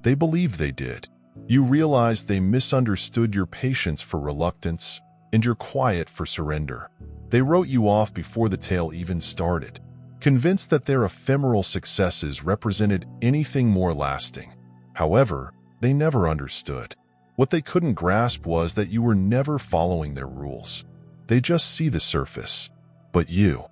They believed they did. You realized they misunderstood your patience for reluctance and your quiet for surrender. They wrote you off before the tale even started, convinced that their ephemeral successes represented anything more lasting. However, they never understood. What they couldn't grasp was that you were never following their rules. They just see the surface. But you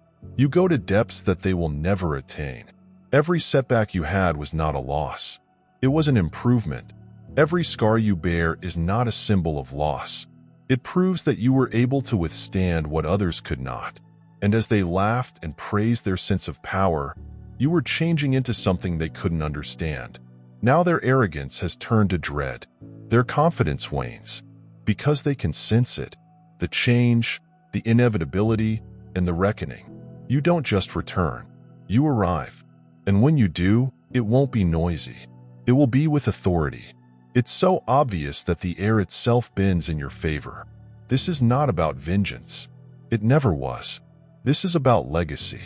go to depths that they will never attain. Every setback you had was not a loss. It was an improvement. Every scar you bear is not a symbol of loss. It proves that you were able to withstand what others could not. And as they laughed and praised their sense of power, you were changing into something they couldn't understand. Now their arrogance has turned to dread. Their confidence wanes because they can sense it. The change, the inevitability, and the reckoning. You don't just return. You arrive. And when you do, it won't be noisy. It will be with authority. It's so obvious that the air itself bends in your favor. This is not about vengeance. It never was. This is about legacy.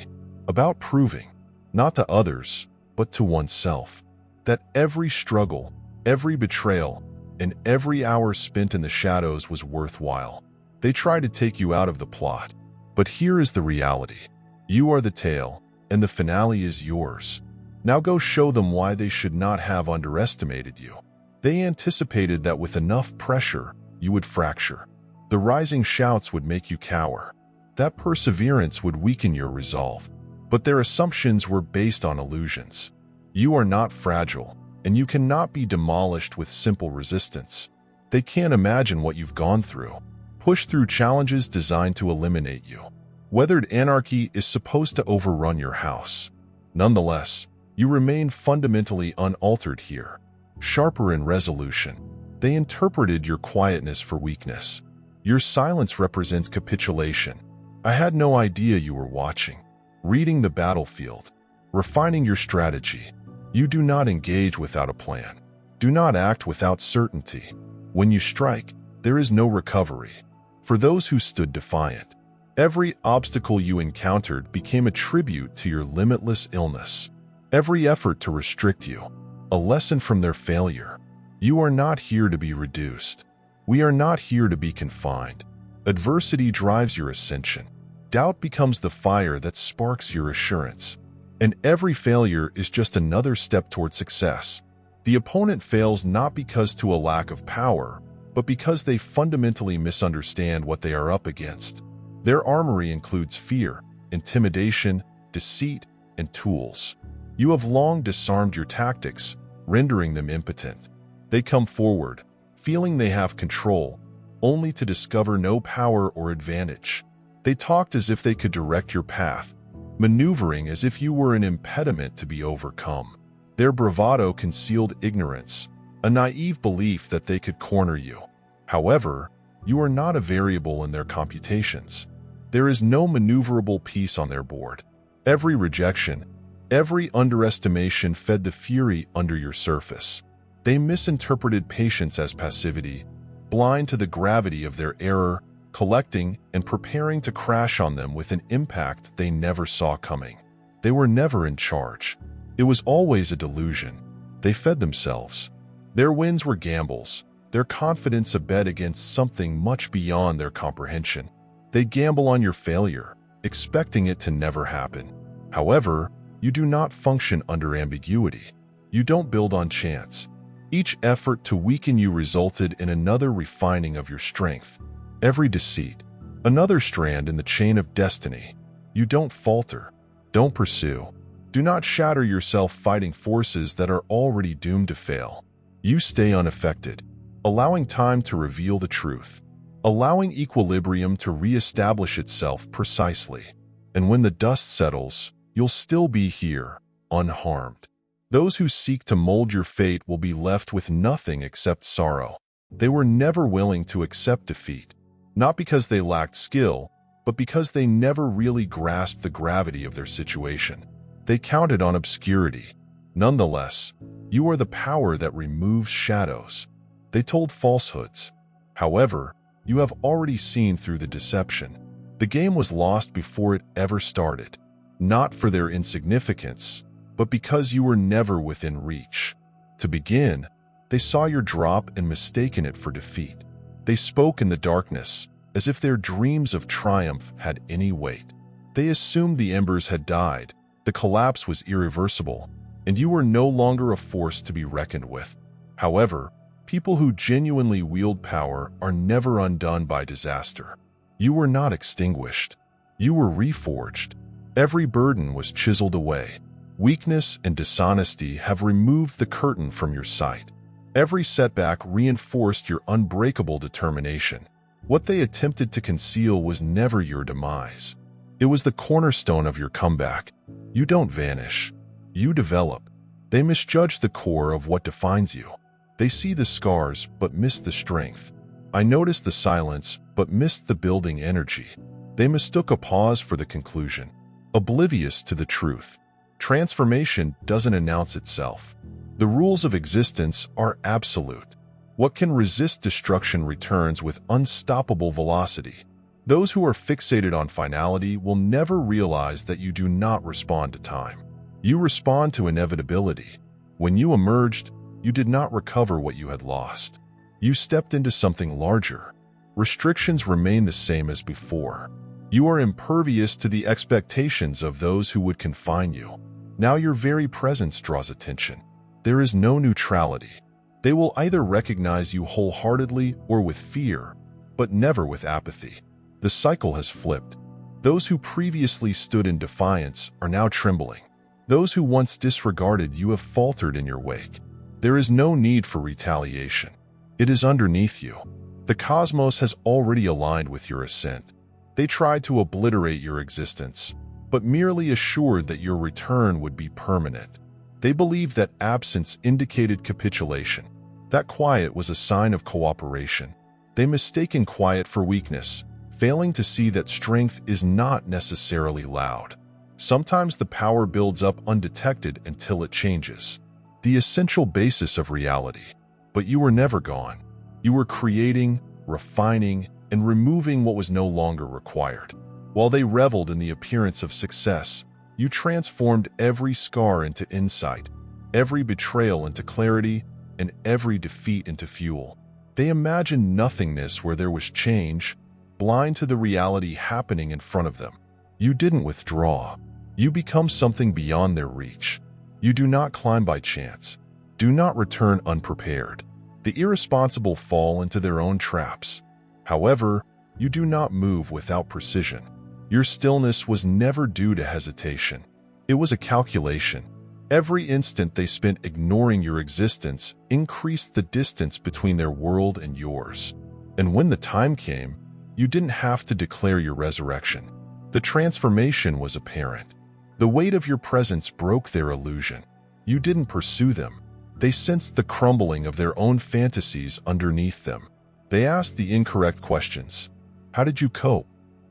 About proving, not to others, but to oneself, that every struggle, every betrayal, and every hour spent in the shadows was worthwhile. They try to take you out of the plot. But here is the reality. You are the tale, and the finale is yours. Now go show them why they should not have underestimated you. They anticipated that with enough pressure, you would fracture. The rising shouts would make you cower. That perseverance would weaken your resolve. But their assumptions were based on illusions. You are not fragile, and you cannot be demolished with simple resistance. They can't imagine what you've gone through. Push through challenges designed to eliminate you. Weathered anarchy is supposed to overrun your house. Nonetheless, you remain fundamentally unaltered here. Sharper in resolution. They interpreted your quietness for weakness. Your silence represents capitulation. I had no idea you were watching. Reading the battlefield. Refining your strategy. You do not engage without a plan. Do not act without certainty. When you strike, there is no recovery. For those who stood defiant, every obstacle you encountered became a tribute to your limitless illness. Every effort to restrict you, a lesson from their failure. You are not here to be reduced. We are not here to be confined. Adversity drives your ascension. Doubt becomes the fire that sparks your assurance. And every failure is just another step toward success. The opponent fails not because to a lack of power, but because they fundamentally misunderstand what they are up against. Their armory includes fear, intimidation, deceit, and tools. You have long disarmed your tactics, rendering them impotent. They come forward, feeling they have control, only to discover no power or advantage. They talked as if they could direct your path, maneuvering as if you were an impediment to be overcome. Their bravado concealed ignorance, a naive belief that they could corner you. However, you are not a variable in their computations. There is no maneuverable piece on their board. Every rejection, every underestimation fed the fury under your surface. They misinterpreted patience as passivity, blind to the gravity of their error, collecting and preparing to crash on them with an impact they never saw coming. They were never in charge. It was always a delusion. They fed themselves. Their wins were gambles, their confidence a bet against something much beyond their comprehension. They gamble on your failure, expecting it to never happen. However, you do not function under ambiguity. You don't build on chance. Each effort to weaken you resulted in another refining of your strength. Every deceit, another strand in the chain of destiny. You don't falter. Don't pursue. Do not shatter yourself fighting forces that are already doomed to fail. You stay unaffected, allowing time to reveal the truth, allowing equilibrium to reestablish itself precisely. And when the dust settles, you'll still be here, unharmed. Those who seek to mold your fate will be left with nothing except sorrow. They were never willing to accept defeat, not because they lacked skill, but because they never really grasped the gravity of their situation. They counted on obscurity. Nonetheless, you are the power that removes shadows. They told falsehoods. However, you have already seen through the deception. The game was lost before it ever started, not for their insignificance, but because you were never within reach. To begin, they saw your drop and mistaken it for defeat. They spoke in the darkness, as if their dreams of triumph had any weight. They assumed the embers had died, the collapse was irreversible, and you were no longer a force to be reckoned with. However, people who genuinely wield power are never undone by disaster. You were not extinguished. You were reforged. Every burden was chiseled away. Weakness and dishonesty have removed the curtain from your sight. Every setback reinforced your unbreakable determination. What they attempted to conceal was never your demise. It was the cornerstone of your comeback. You don't vanish. You develop. They misjudge the core of what defines you. They see the scars but miss the strength. I noticed the silence but missed the building energy. They mistook a pause for the conclusion, oblivious to the truth. Transformation doesn't announce itself. The rules of existence are absolute. What can resist destruction returns with unstoppable velocity. Those who are fixated on finality will never realize that you do not respond to time. You respond to inevitability. When you emerged, you did not recover what you had lost. You stepped into something larger. Restrictions remain the same as before. You are impervious to the expectations of those who would confine you. Now your very presence draws attention. There is no neutrality. They will either recognize you wholeheartedly or with fear, but never with apathy. The cycle has flipped. Those who previously stood in defiance are now trembling. Those who once disregarded you have faltered in your wake. There is no need for retaliation. It is underneath you. The cosmos has already aligned with your ascent. They tried to obliterate your existence, but merely assured that your return would be permanent. They believed that absence indicated capitulation. That quiet was a sign of cooperation. They mistaken quiet for weakness, failing to see that strength is not necessarily loud. Sometimes the power builds up undetected until it changes. The essential basis of reality. But you were never gone. You were creating, refining, and removing what was no longer required. While they reveled in the appearance of success, you transformed every scar into insight, every betrayal into clarity, and every defeat into fuel. They imagined nothingness where there was change, blind to the reality happening in front of them. You didn't withdraw. You become something beyond their reach. You do not climb by chance. Do not return unprepared. The irresponsible fall into their own traps. However, you do not move without precision. Your stillness was never due to hesitation. It was a calculation. Every instant they spent ignoring your existence increased the distance between their world and yours. And when the time came, you didn't have to declare your resurrection. The transformation was apparent. The weight of your presence broke their illusion. You didn't pursue them. They sensed the crumbling of their own fantasies underneath them. They asked the incorrect questions. How did you cope?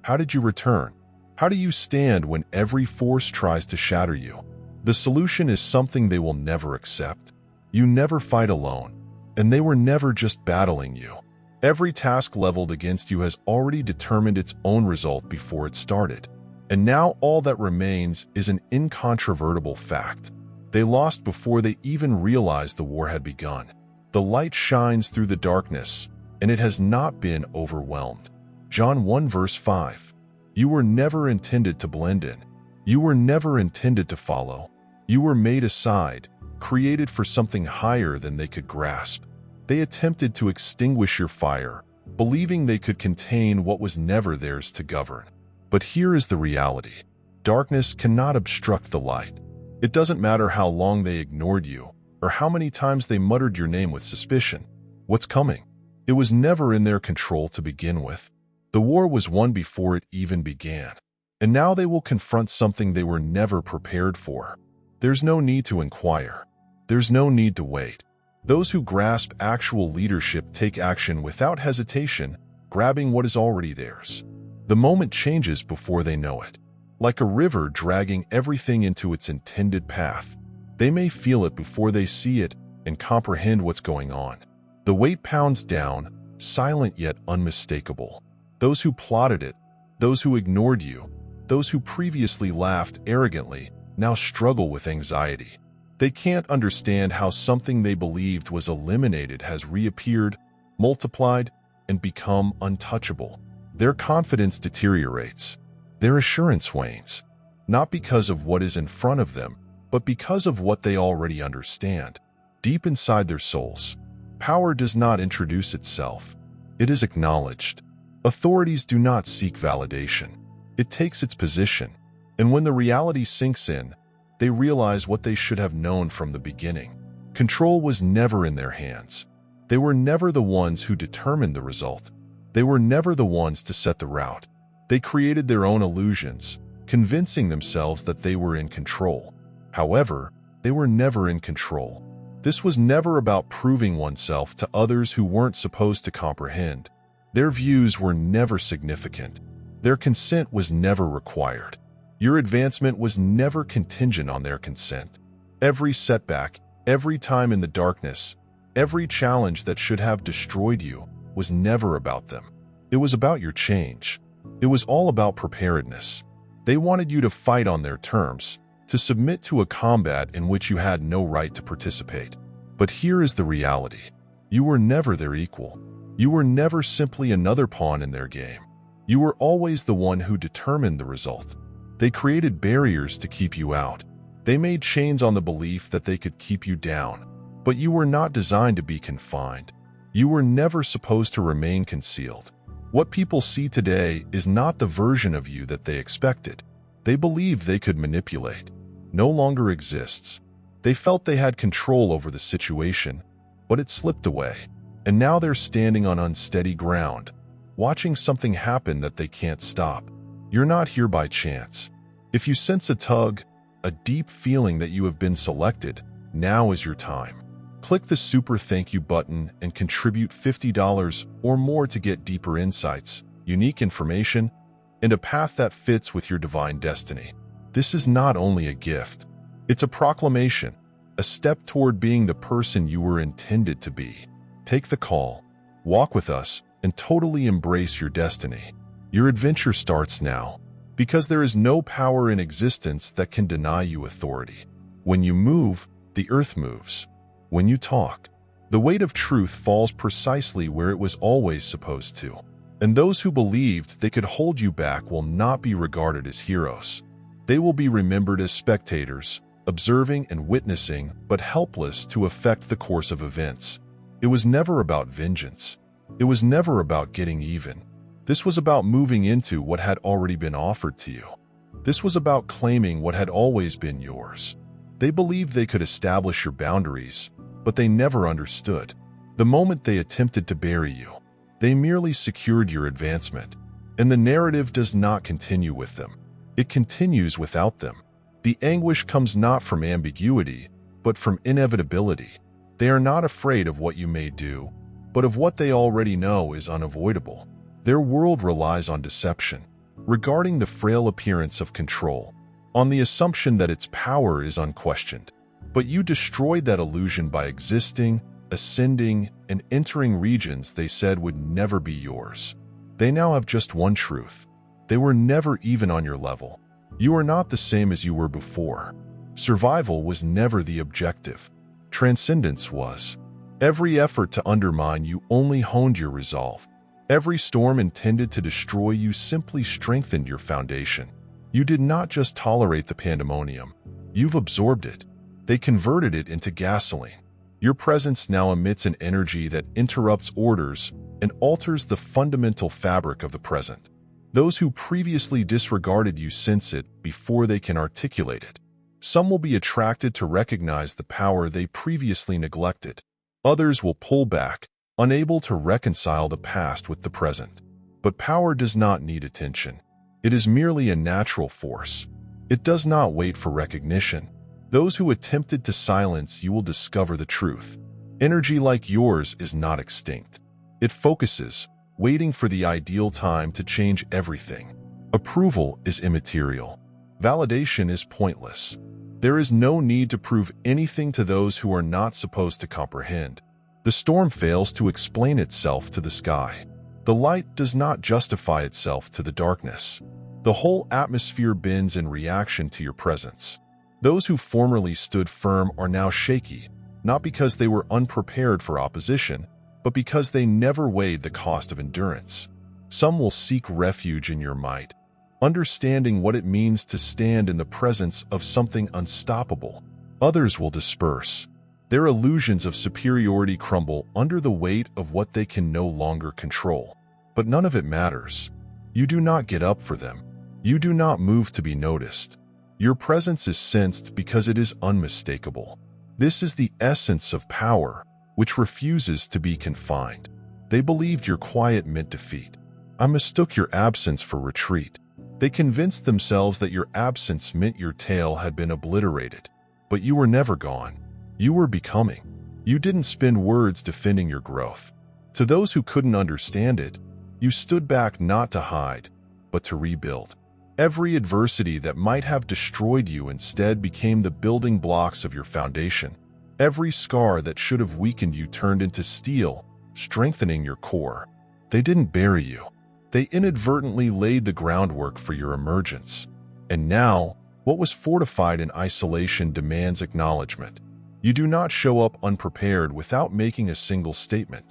How did you return? How do you stand when every force tries to shatter you? The solution is something they will never accept. You never fight alone, and they were never just battling you. Every task leveled against you has already determined its own result before it started. And now all that remains is an incontrovertible fact. They lost before they even realized the war had begun. The light shines through the darkness, and it has not been overwhelmed. John 1 verse 5. You were never intended to blend in. You were never intended to follow. You were made aside, created for something higher than they could grasp. They attempted to extinguish your fire, believing they could contain what was never theirs to govern. But here is the reality. Darkness cannot obstruct the light. It doesn't matter how long they ignored you, or how many times they muttered your name with suspicion. What's coming? It was never in their control to begin with. The war was won before it even began. And now they will confront something they were never prepared for. There's no need to inquire. There's no need to wait. Those who grasp actual leadership take action without hesitation, grabbing what is already theirs. The moment changes before they know it. Like a river dragging everything into its intended path. They may feel it before they see it and comprehend what's going on. The weight pounds down, silent yet unmistakable. Those who plotted it, those who ignored you, those who previously laughed arrogantly, now struggle with anxiety. They can't understand how something they believed was eliminated has reappeared, multiplied, and become untouchable. Their confidence deteriorates. Their assurance wanes, not because of what is in front of them, but because of what they already understand. Deep inside their souls, power does not introduce itself. It is acknowledged. Authorities do not seek validation. It takes its position. And when the reality sinks in, they realize what they should have known from the beginning. Control was never in their hands. They were never the ones who determined the result. They were never the ones to set the route. They created their own illusions, convincing themselves that they were in control. However, they were never in control. This was never about proving oneself to others who weren't supposed to comprehend. Their views were never significant. Their consent was never required. Your advancement was never contingent on their consent. Every setback, every time in the darkness, every challenge that should have destroyed you was never about them. It was about your change. It was all about preparedness. They wanted you to fight on their terms, to submit to a combat in which you had no right to participate. But here is the reality. You were never their equal. You were never simply another pawn in their game. You were always the one who determined the result. They created barriers to keep you out. They made chains on the belief that they could keep you down. But you were not designed to be confined. You were never supposed to remain concealed. What people see today is not the version of you that they expected. They believed they could manipulate. No longer exists. They felt they had control over the situation, but it slipped away. And now they're standing on unsteady ground, watching something happen that they can't stop. You're not here by chance. If you sense a tug, a deep feeling that you have been selected, now is your time. Click the Super Thank You button and contribute $50 or more to get deeper insights, unique information, and a path that fits with your divine destiny. This is not only a gift. It's a proclamation, a step toward being the person you were intended to be. Take the call, walk with us, and totally embrace your destiny. Your adventure starts now, because there is no power in existence that can deny you authority. When you move, the earth moves. When you talk, the weight of truth falls precisely where it was always supposed to. And those who believed they could hold you back will not be regarded as heroes. They will be remembered as spectators, observing and witnessing, but helpless to affect the course of events. It was never about vengeance. It was never about getting even. This was about moving into what had already been offered to you. This was about claiming what had always been yours. They believed they could establish your boundaries, but they never understood. The moment they attempted to bury you, they merely secured your advancement. And the narrative does not continue with them. It continues without them. The anguish comes not from ambiguity, but from inevitability. They are not afraid of what you may do, but of what they already know is unavoidable. Their world relies on deception, regarding the frail appearance of control, on the assumption that its power is unquestioned. But you destroyed that illusion by existing, ascending, and entering regions they said would never be yours. They now have just one truth. They were never even on your level. You are not the same as you were before. Survival was never the objective. Transcendence was. Every effort to undermine you only honed your resolve. Every storm intended to destroy you simply strengthened your foundation. You did not just tolerate the pandemonium. You've absorbed it. They converted it into gasoline. Your presence now emits an energy that interrupts orders and alters the fundamental fabric of the present. Those who previously disregarded you sense it before they can articulate it. Some will be attracted to recognize the power they previously neglected. Others will pull back, unable to reconcile the past with the present. But power does not need attention. It is merely a natural force. It does not wait for recognition. Those who attempted to silence you will discover the truth. Energy like yours is not extinct. It focuses, waiting for the ideal time to change everything. Approval is immaterial. Validation is pointless. There is no need to prove anything to those who are not supposed to comprehend. The storm fails to explain itself to the sky. The light does not justify itself to the darkness. The whole atmosphere bends in reaction to your presence. Those who formerly stood firm are now shaky, not because they were unprepared for opposition, but because they never weighed the cost of endurance. Some will seek refuge in your might, understanding what it means to stand in the presence of something unstoppable. Others will disperse. Their illusions of superiority crumble under the weight of what they can no longer control. But none of it matters. You do not get up for them. You do not move to be noticed. Your presence is sensed because it is unmistakable. This is the essence of power, which refuses to be confined. They believed your quiet meant defeat. I mistook your absence for retreat. They convinced themselves that your absence meant your tail had been obliterated. But you were never gone. You were becoming. You didn't spend words defending your growth. To those who couldn't understand it, you stood back not to hide, but to rebuild. Every adversity that might have destroyed you instead became the building blocks of your foundation. Every scar that should have weakened you turned into steel, strengthening your core. They didn't bury you. They inadvertently laid the groundwork for your emergence. And now, what was fortified in isolation demands acknowledgement. You do not show up unprepared without making a single statement.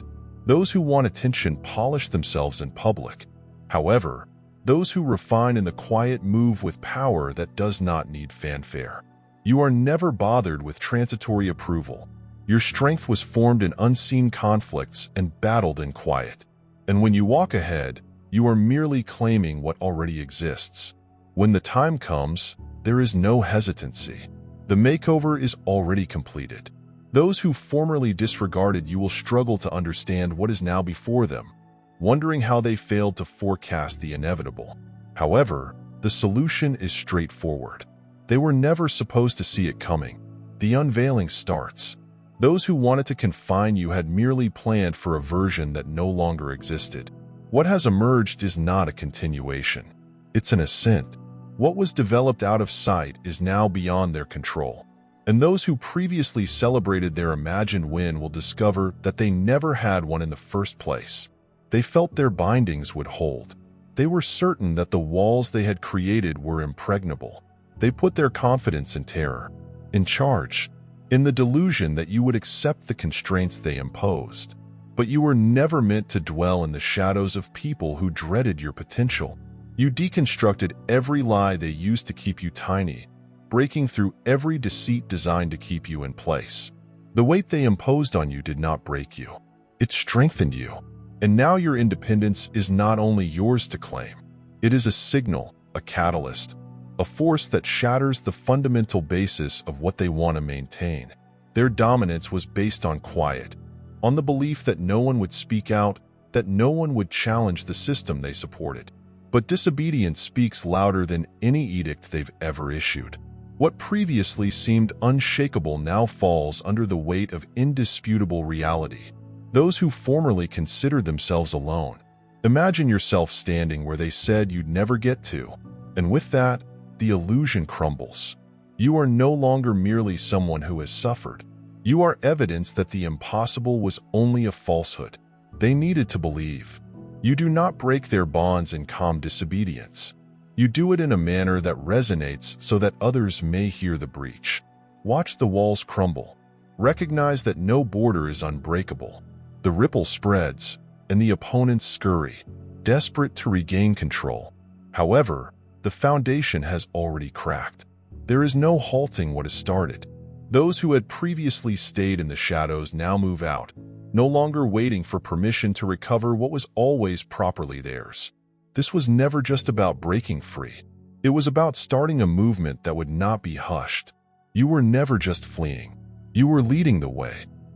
Those who want attention polish themselves in public. However, those who refine in the quiet move with power that does not need fanfare. You are never bothered with transitory approval. Your strength was formed in unseen conflicts and battled in quiet. And when you walk ahead, you are merely claiming what already exists. When the time comes, there is no hesitancy. The makeover is already completed. Those who formerly disregarded you will struggle to understand what is now before them, wondering how they failed to forecast the inevitable. However, the solution is straightforward. They were never supposed to see it coming. The unveiling starts. Those who wanted to confine you had merely planned for a version that no longer existed. What has emerged is not a continuation. It's an ascent. What was developed out of sight is now beyond their control. And those who previously celebrated their imagined win will discover that they never had one in the first place. They felt their bindings would hold. They were certain that the walls they had created were impregnable. They put their confidence in terror, in charge, in the delusion that you would accept the constraints they imposed. But you were never meant to dwell in the shadows of people who dreaded your potential. You deconstructed every lie they used to keep you tiny, breaking through every deceit designed to keep you in place. The weight they imposed on you did not break you. It strengthened you. And now your independence is not only yours to claim. It is a signal, a catalyst, a force that shatters the fundamental basis of what they want to maintain. Their dominance was based on quiet, on the belief that no one would speak out, that no one would challenge the system they supported. But disobedience speaks louder than any edict they've ever issued. What previously seemed unshakable now falls under the weight of indisputable reality. Those who formerly considered themselves alone. Imagine yourself standing where they said you'd never get to, and with that, the illusion crumbles. You are no longer merely someone who has suffered. You are evidence that the impossible was only a falsehood. They needed to believe. You do not break their bonds in calm disobedience. You do it in a manner that resonates so that others may hear the breach. Watch the walls crumble. Recognize that no border is unbreakable. The ripple spreads, and the opponents scurry, desperate to regain control. However, the foundation has already cracked. There is no halting what has started. Those who had previously stayed in the shadows now move out, no longer waiting for permission to recover what was always properly theirs. This was never just about breaking free. It was about starting a movement that would not be hushed. You were never just fleeing. You were leading the way.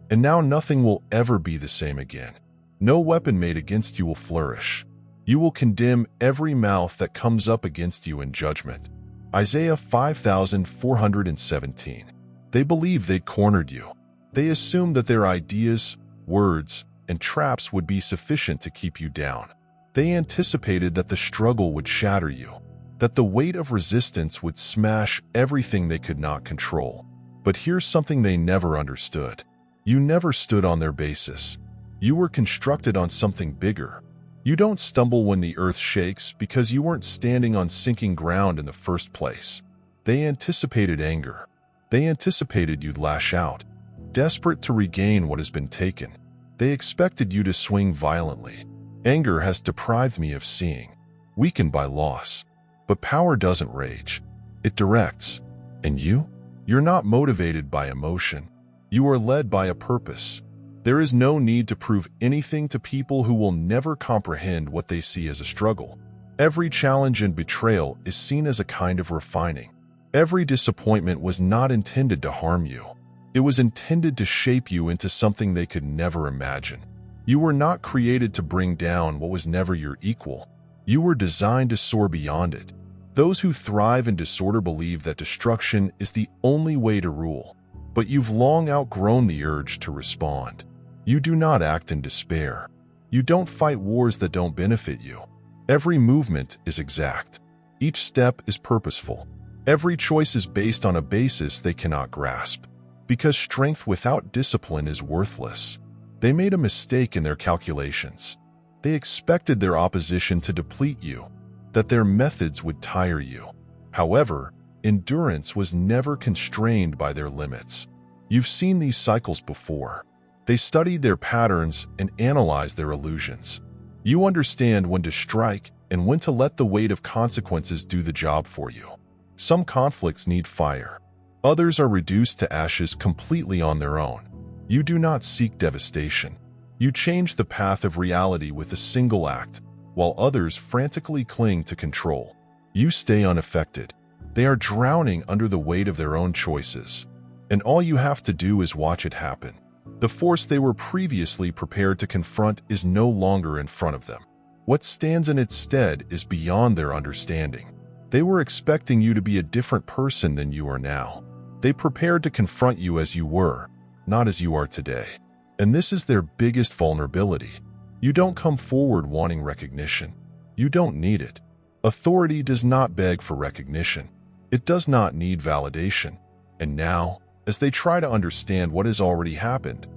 And now nothing will ever be the same again. No weapon made against you will flourish. You will condemn every mouth that comes up against you in judgment. Isaiah 5417. They believed they'd cornered you. They assumed that their ideas, words, and traps would be sufficient to keep you down. They anticipated that the struggle would shatter you, that the weight of resistance would smash everything they could not control. But here's something they never understood. You never stood on their basis. You were constructed on something bigger. You don't stumble when the earth shakes because you weren't standing on sinking ground in the first place. They anticipated anger. They anticipated you'd lash out. Desperate to regain what has been taken, they expected you to swing violently. Anger has deprived me of seeing, weakened by loss. But power doesn't rage. It directs. And you? You're not motivated by emotion. You are led by a purpose. There is no need to prove anything to people who will never comprehend what they see as a struggle. Every challenge and betrayal is seen as a kind of refining. Every disappointment was not intended to harm you. It was intended to shape you into something they could never imagine. You were not created to bring down what was never your equal. You were designed to soar beyond it. Those who thrive in disorder believe that destruction is the only way to rule. But you've long outgrown the urge to respond. You do not act in despair. You don't fight wars that don't benefit you. Every movement is exact. Each step is purposeful. Every choice is based on a basis they cannot grasp. Because strength without discipline is worthless. They made a mistake in their calculations. They expected their opposition to deplete you, that their methods would tire you. However, endurance was never constrained by their limits. You've seen these cycles before. They studied their patterns and analyzed their illusions. You understand when to strike and when to let the weight of consequences do the job for you. Some conflicts need fire. Others are reduced to ashes completely on their own. You do not seek devastation. You change the path of reality with a single act, while others frantically cling to control. You stay unaffected. They are drowning under the weight of their own choices, and all you have to do is watch it happen. The force they were previously prepared to confront is no longer in front of them. What stands in its stead is beyond their understanding. They were expecting you to be a different person than you are now. They prepared to confront you as you were, not as you are today. And this is their biggest vulnerability. You don't come forward wanting recognition. You don't need it. Authority does not beg for recognition. It does not need validation. And now, as they try to understand what has already happened,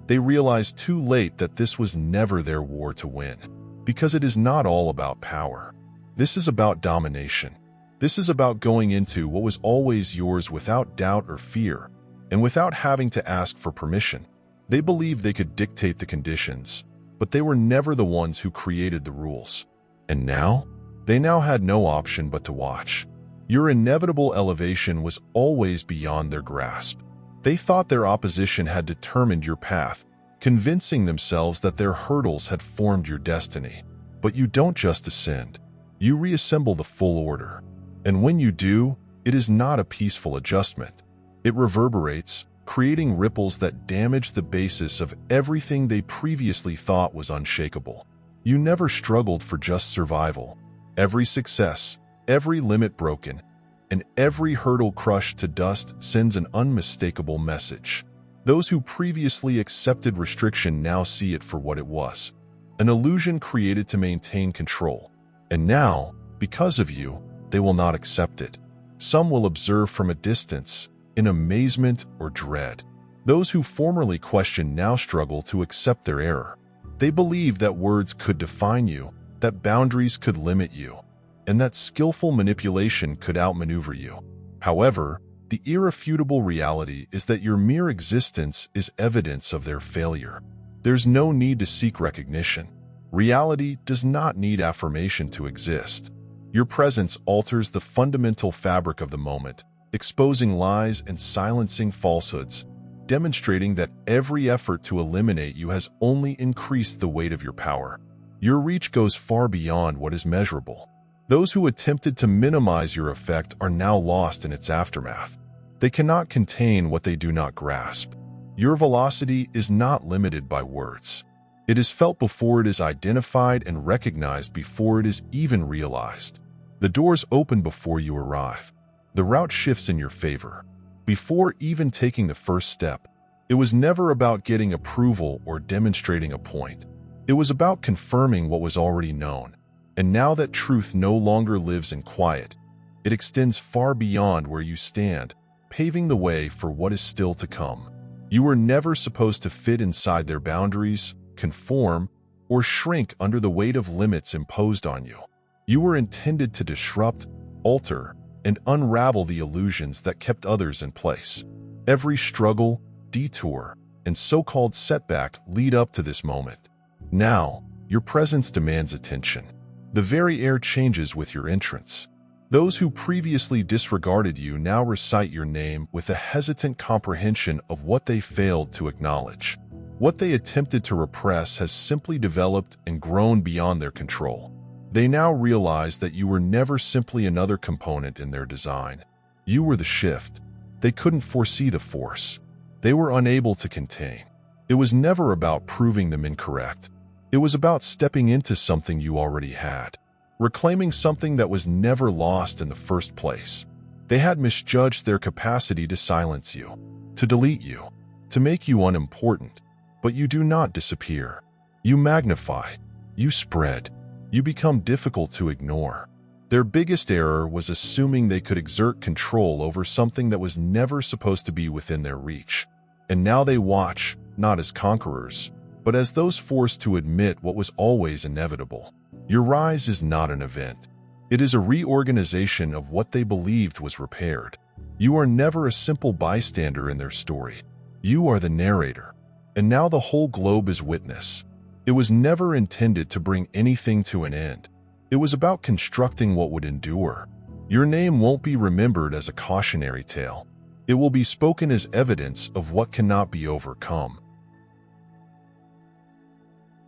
they realize too late that this was never their war to win. Because it is not all about power. This is about domination. This is about going into what was always yours without doubt or fear, and without having to ask for permission. They believed they could dictate the conditions, but they were never the ones who created the rules. And now? They now had no option but to watch. Your inevitable elevation was always beyond their grasp. They thought their opposition had determined your path, convincing themselves that their hurdles had formed your destiny. But you don't just ascend. You reassemble the full order. And when you do, it is not a peaceful adjustment. It reverberates, creating ripples that damage the basis of everything they previously thought was unshakable. You never struggled for just survival. Every success, every limit broken, and every hurdle crushed to dust sends an unmistakable message. Those who previously accepted restriction now see it for what it was, an illusion created to maintain control. And now, because of you, they will not accept it. Some will observe from a distance, in amazement or dread. Those who formerly questioned now struggle to accept their error. They believe that words could define you, that boundaries could limit you, and that skillful manipulation could outmaneuver you. However, the irrefutable reality is that your mere existence is evidence of their failure. There's no need to seek recognition. Reality does not need affirmation to exist. Your presence alters the fundamental fabric of the moment, exposing lies and silencing falsehoods, demonstrating that every effort to eliminate you has only increased the weight of your power. Your reach goes far beyond what is measurable. Those who attempted to minimize your effect are now lost in its aftermath. They cannot contain what they do not grasp. Your velocity is not limited by words. It is felt before it is identified and recognized before it is even realized. The doors open before you arrive. The route shifts in your favor. Before even taking the first step, it was never about getting approval or demonstrating a point. It was about confirming what was already known. And now that truth no longer lives in quiet, it extends far beyond where you stand, paving the way for what is still to come. You were never supposed to fit inside their boundaries, conform, or shrink under the weight of limits imposed on you. You were intended to disrupt, alter, and unravel the illusions that kept others in place. Every struggle, detour, and so-called setback lead up to this moment. Now, your presence demands attention. The very air changes with your entrance. Those who previously disregarded you now recite your name with a hesitant comprehension of what they failed to acknowledge. What they attempted to repress has simply developed and grown beyond their control. They now realize that you were never simply another component in their design. You were the shift. They couldn't foresee the force. They were unable to contain. It was never about proving them incorrect. It was about stepping into something you already had, reclaiming something that was never lost in the first place. They had misjudged their capacity to silence you, to delete you, to make you unimportant. But you do not disappear. You magnify. You spread. You become difficult to ignore. Their biggest error was assuming they could exert control over something that was never supposed to be within their reach. And now they watch, not as conquerors, but as those forced to admit what was always inevitable. Your rise is not an event. It is a reorganization of what they believed was repaired. You are never a simple bystander in their story. You are the narrator. And now the whole globe is witness. It was never intended to bring anything to an end. It was about constructing what would endure. Your name won't be remembered as a cautionary tale. It will be spoken as evidence of what cannot be overcome.